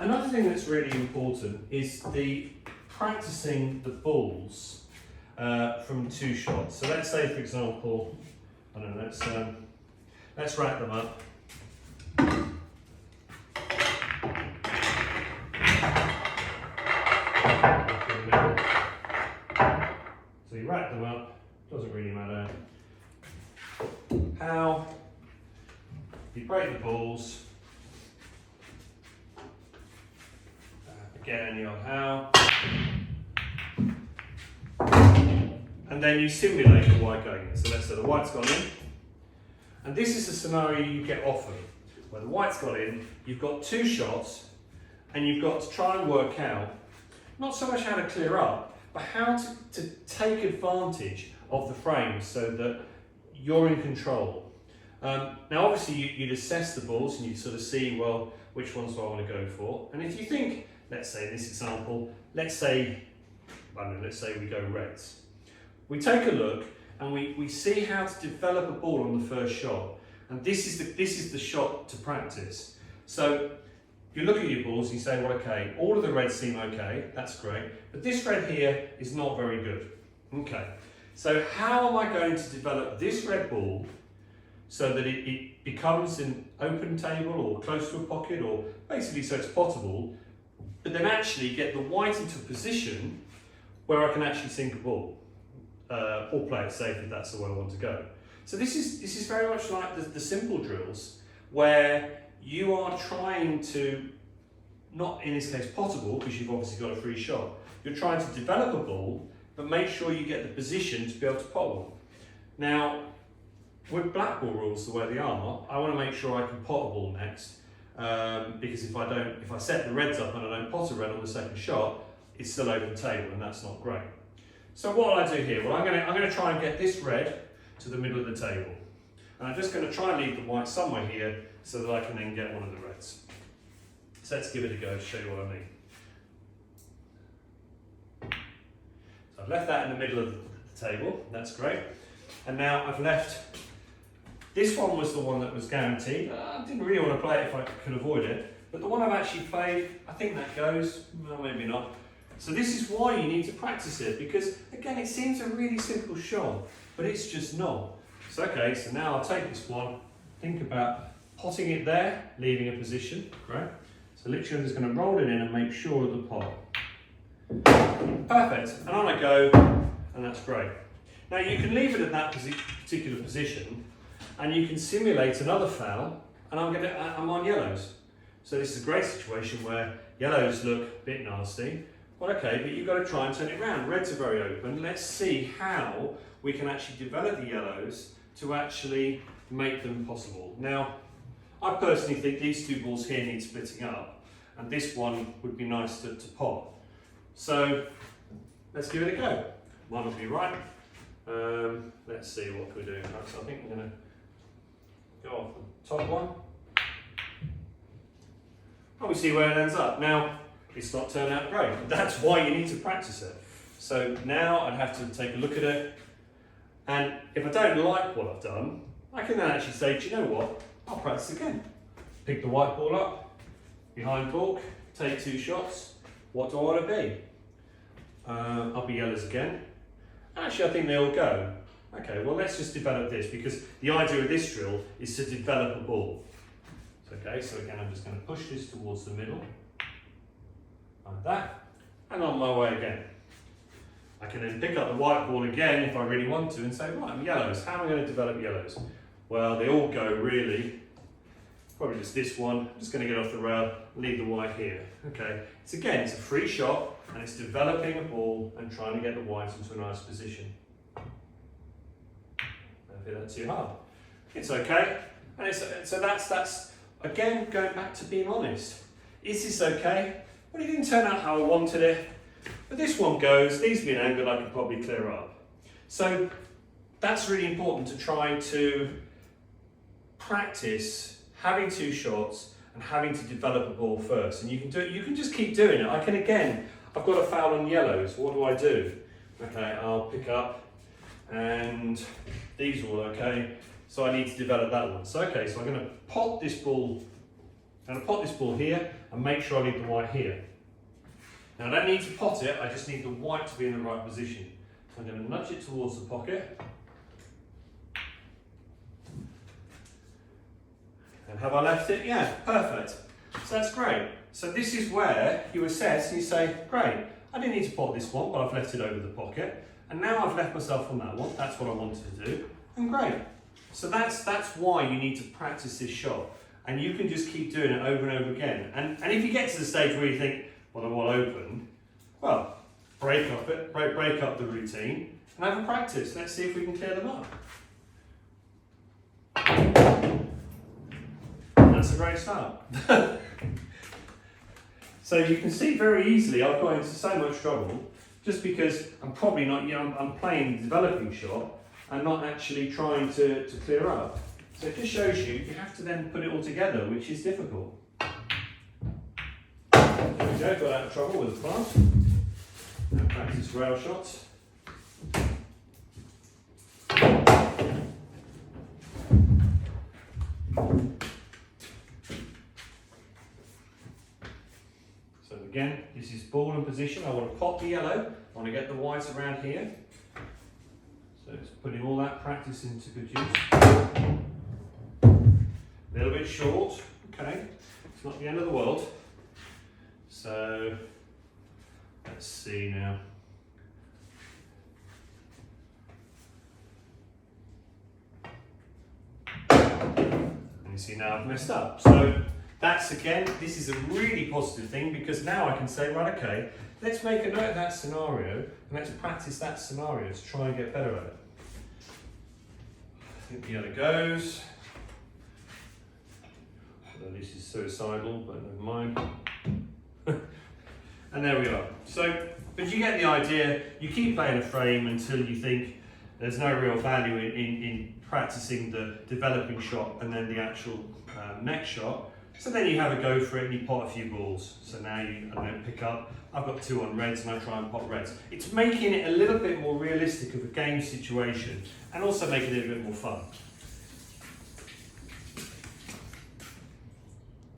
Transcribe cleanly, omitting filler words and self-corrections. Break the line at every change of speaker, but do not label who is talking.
Another thing that's really important is the practicing the balls from 2 shots. So let's say, for example, I don't know, let's rack them up. So you rack them up, doesn't really matter how. You break the balls, again, any old how, and then you simulate the white going in. So let's say the white's gone in, and this is a scenario you get often, where the white's gone in, you've got 2 shots, and you've got to try and work out, not so much how to clear up, but how to take advantage of the frames so that you're in control. Now obviously you'd assess the balls and you'd sort of see, well, which ones do I want to go for? And if you think, let's say in this example, let's say we go reds. We take a look and we see how to develop a ball on the first shot. And this is the shot to practice. So you look at your balls and you say, well, okay, all of the reds seem okay, that's great, but this red here is not very good. Okay, so how am I going to develop this red ball so that it becomes an open table or close to a pocket, or basically so it's potable, but then actually get the white into a position where I can actually sink a ball, or play it safe if that's the way I want to go. So this is very much like the simple drills, where you are trying to, not in this case potable, because you've obviously got a free shot, you're trying to develop a ball, but make sure you get the position to be able to pot one. Now, with black ball rules the way they are, I want to make sure I can pot a ball next, because if I set the reds up and I don't pot a red on the second shot, it's still open table, and that's not great. So what will I do here? Well, I'm going to try and get this red to the middle of the table, and I'm just going to try and leave the white somewhere here so that I can then get one of the reds. So let's give it a go to show you what I mean. So I've left that in the middle of the table, that's great. And now I've left, this one was the one that was guaranteed. I didn't really want to play it if I could avoid it, but the one I've actually played, I think that goes, well, maybe not. So this is why you need to practice it, because again, it seems a really simple shot, but it's just not. So okay, so now I'll take this one, think about potting it there, leaving a position, right? So literally I'm just going to roll it in and make sure of the pot. Perfect, and on I go, and that's great. Now you can leave it at that particular position, and you can simulate another foul, and I'm on yellows. So this is a great situation where yellows look a bit nasty. Well, okay, but you've got to try and turn it around. Reds are very open. Let's see how we can actually develop the yellows to actually make them possible. Now, I personally think these 2 balls here need splitting up, and this one would be nice to pot. So let's give it a go. One will be right. Let's see what we're doing. So I think we're going to go off the top one. And we see where it ends up. Now, it's not turned out great. That's why you need to practice it. So now I'd have to take a look at it, and if I don't like what I've done, I can then actually say, do you know what? I'll practice again. Pick the white ball up, behind balk, take 2 shots. What do I want to be? I'll be yellows again. Actually, I think they all go. Okay, well, let's just develop this, because the idea of this drill is to develop a ball. Okay, so again, I'm just going to push this towards the middle, like that, and on my way again. I can then pick up the white ball again if I really want to and say, right, I'm yellows. How am I going to develop yellows? Well, they all go really, probably just this one. I'm just going to get off the rail, leave the white here. Okay, it's a free shot, and it's developing a ball and trying to get the white into a nice position. Don't feel that too hard. It's okay, and so that's again going back to being honest. Is this okay? Well, it didn't turn out how I wanted it, but this one goes. These being angled, I could probably clear up. So that's really important, to try to practice having 2 shots and having to develop a ball first. And you can do it. You can just keep doing it. I've got a foul on yellows. What do I do? Okay, I'll pick up, and these are all okay. So I need to develop that one. So okay, so I'm going to pot this ball I'm going to pot this ball here and make sure I leave the white here. Now I don't need to pot it, I just need the white to be in the right position. So I'm going to nudge it towards the pocket. And have I left it? Yeah, perfect. So that's great. So this is where you assess and you say, great, I didn't need to pot this one, but I've left it over the pocket. And now I've left myself on that one, that's what I wanted to do, and great. So that's why you need to practice this shot. And you can just keep doing it over and over again. And if you get to the stage where you think, well, they're all open, well, break up the routine and have a practice. Let's see if we can clear them up. That's a great start. So you can see very easily I've got into so much trouble just because I'm probably not, I'm playing the developing shot and not actually trying to clear up. So it just shows you have to then put it all together, which is difficult. There we go, got out of trouble with the plant. Now practice rail shots. So again, this is ball in position. I want to pot the yellow. I want to get the white around here. So it's putting all that practice into good use. A little bit short, okay. It's not the end of the world. So let's see now. And you see now I've messed up. So that's again, this is a really positive thing because now I can say, right, okay, let's make a note of that scenario and let's practice that scenario to try and get better at it. I think the other goes. Although this is suicidal, but never mind. And there we are. So, but you get the idea, you keep playing a frame until you think there's no real value in practicing the developing shot and then the actual next shot. So then you have a go for it and you pot a few balls. So now you pick up, I've got 2 on reds and I try and pot reds. It's making it a little bit more realistic of a game situation and also making it a bit more fun.